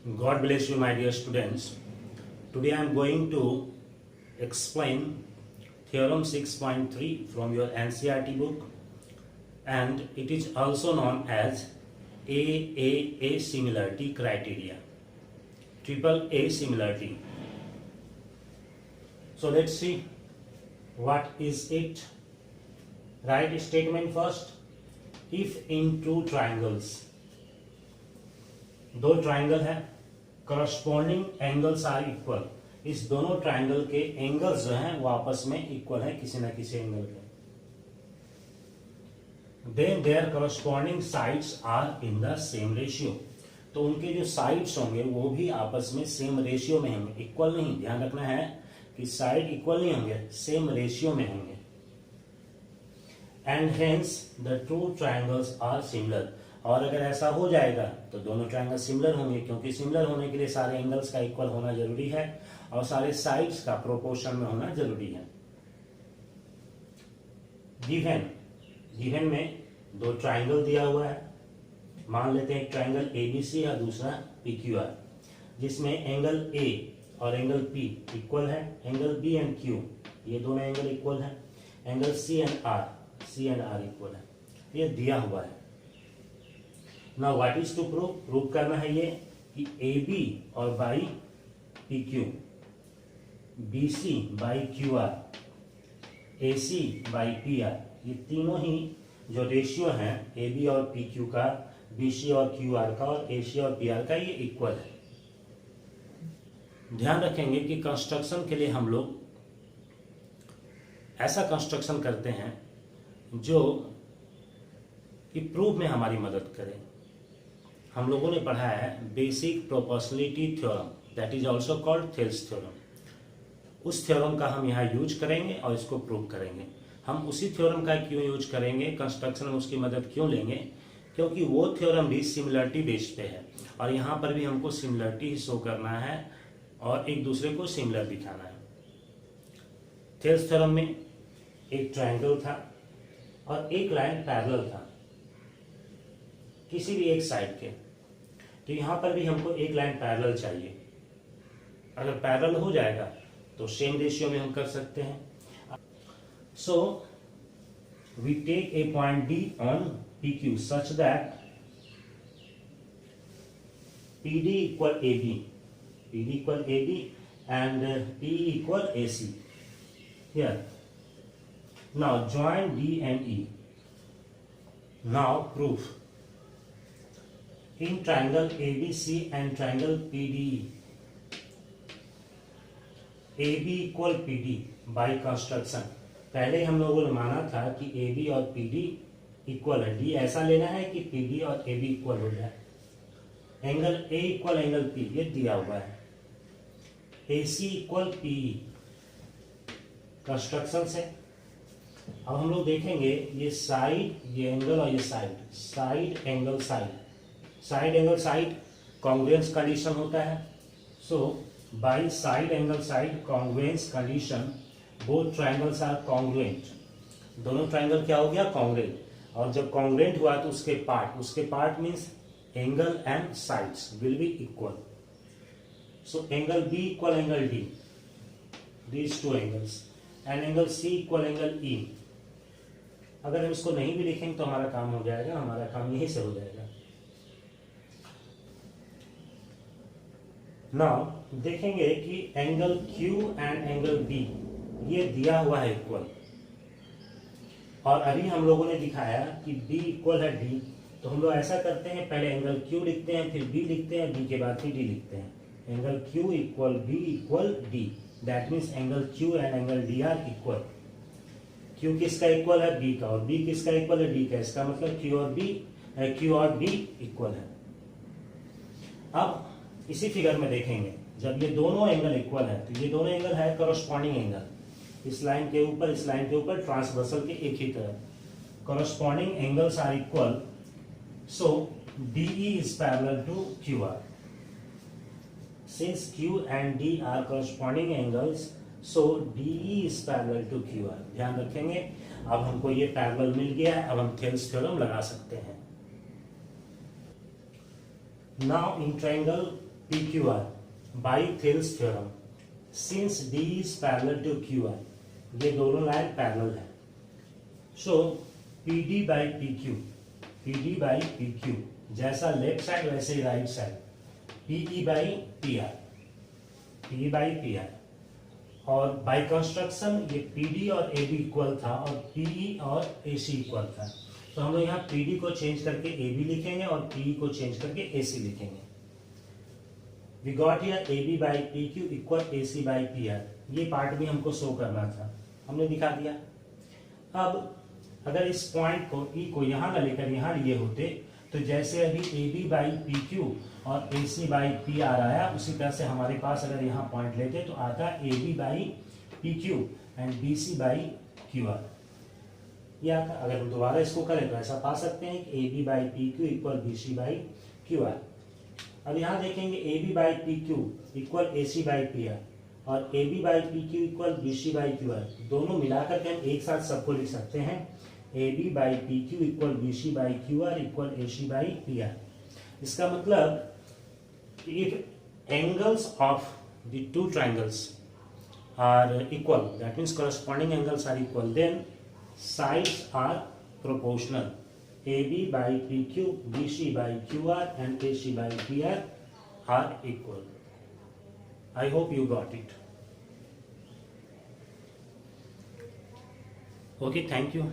God bless you, my dear students. Today I am going to explain Theorem 6.3 from your NCERT book, and it is also known as AAA similarity criteria, triple A similarity. So let's see what is it. Write statement first. If in two triangles, दो triangle है, corresponding angles are equal, इस दोनों triangle के angles जो हैं वो आपस में इक्वल है किसी ना किसी एंगल पे, then there corresponding sides are in the same ratio, तो उनके जो साइड्स होंगे वो भी आपस में सेम रेशियो में होंगे, इक्वल नहीं, ध्यान रखना है कि साइड इक्वल नहीं होंगे, सेम रेशियो में होंगे, and hence the two triangles are similar, और अगर ऐसा हो जाएगा तो दोनों ट्रायंगल सिमिलर होंगे, क्योंकि सिमिलर होने के लिए सारे एंगल्स का इक्वल होना जरूरी है और सारे साइड्स का प्रोपोर्शन में होना जरूरी है। गिवन में दो ट्रायंगल दिया हुआ है, मान लेते हैं एक ट्रायंगल एबीसी और दूसरा पीक्यूआर, जिसमें एंगल ए और एंगल पी इक्वल है, एंगल बी एंड क्यू ये दोनों एंगल इक्वल है, angle C and R equal है, ये दिया हुआ है। Now what is to prove? Prove करना है ये कि AB और by PQ, BC by QR, AC by PR, ये तीनों ही जो रेशियो हैं AB और PQ का, BC और QR का और AC और PR का, ये इक्वल है। ध्यान रखेंगे कि कंस्ट्रक्शन के लिए हम लोग ऐसा कंस्ट्रक्शन करते हैं जो कि प्रूफ में हमारी मदद करे। हम लोगों ने पढ़ा है basic proportionality theorem, that is also called Thales theorem. उस थ्योरम का हम यहाँ यूज करेंगे और इसको प्रूव करेंगे। हम उसी थ्योरम का क्यों यूज करेंगे, कंस्ट्रक्शन में उसकी मदद क्यों लेंगे, क्योंकि वो थ्योरम भी सिमिलरिटी बेस्ड पे है और यहाँ पर भी हमको सिमिलरिटी शो करना है और एक दूसरे को सिमिलर दिखाना है। थेल्स थ्योरम में एक ट्रायंगल था और एक लाइन पैरेलल था किसी भी एक साइड के, तो यहां पर भी हमको एक लाइन पैरेलल चाहिए। अगर पैरेलल हो जाएगा तो सेम रेशियो में हम कर सकते हैं। So we take a point D on PQ such that PD equal AB and PE equal AC. Here, now join D and E. Now proof. In triangle ABC and triangle PDE, AB equal PD by construction, पहले हम लोगों ने माना था कि AB और PD equal है, D ऐसा लेना है कि PD और AB इक्वल हो जाए, angle A equal angle P ये दिया हुआ है, AC इक्वल PE कंस्ट्रक्शन से। अब हम लोग देखेंगे ये साइड, ये एंगल और ये side angle side angle side congruence condition होता है। So by side angle side congruence condition both triangles are congruent, दोनों ट्रायंगल क्या हो गया, कॉन्ग्रुएंट, और जब कॉन्ग्रुएंट हुआ तो उसके part means angle and sides will be equal. So angle B equal angle D, these two angles, and angle C equal angle E. अगर हम इसको नहीं भी लिखेंगे तो हमारा काम हो जाएगा, हमारा काम यहीं से हो जाएगा। नाउ देखेंगे कि angle Q and angle B ये दिया हुआ है इक्वल, और अभी हम लोगों ने दिखाया कि B इक्वल है D, तो हम लोग ऐसा करते हैं पहले एंगल Q लिखते हैं, फिर B लिखते हैं, B के बाद फिर D लिखते हैं। Angle Q equal B equal D, that means angle Q and angle D are equal. Q किसका इक्वल है, B का, और B किसका इक्वल है, D का। इसका मतलब Q और B इक्वल है। अब इसी फिगर में देखेंगे जब ये दोनों एंगल इक्वल है तो ये दोनों एंगल है करस्पॉन्डिंग एंगल, इस लाइन के ऊपर ट्रांसवर्सल के एक ही तरफ corresponding angles are equal. So DE is parallel to QR, since Q and D are corresponding angles, so DE is parallel to QR। ध्यान रखेंगे, अब हमको ये पैरेलल मिल गया है, अब हम थेल्स थ्योरम लगा सकते हैं। Now in triangle PQR by Thales theorem, since D is parallel to QR, ये दोनों लाइन पैरेलल है, so PD by PQ जैसा लेफ्ट साइड वैसे ही right side, PE by PR, और बाय कंस्ट्रक्शन ये PD और AB इक्वल था और PE और AC इक्वल था, तो हम लोग यहाँ PD को चेंज करके AB लिखेंगे और PE को चेंज करके AC लिखेंगे। We got here AB by PQ equal AC by PR, ये पार्ट भी हमको शो करना था, हमने दिखा दिया। अब अगर इस पॉइंट को E को यहाँ ना लेकर यहाँ लिए होते, तो जैसे अभी AB by PQ और AC by PR आया, उसी तरह से हमारे पास अगर यहाँ पॉइंट लेते तो आता AB by PQ and BC by QR, ये आता। अगर हम दोबारा इसको करें तो ऐसा पा सकते हैं कि AB by PQ equal BC by QR। अब यहाँ देखेंगे AB by PQ equal AC by PR और AB by PQ equal BC by QR, दोनों मिलाकर के हम एक साथ सबको लिख सकते हैं AB by PQ equal BC by QR equal AC by PR। इसका मतलब if angles of the two triangles are equal, that means corresponding angles are equal, then sides are proportional. AB by PQ, BC by QR and AC by PR are equal. I hope you got it. Okay, thank you.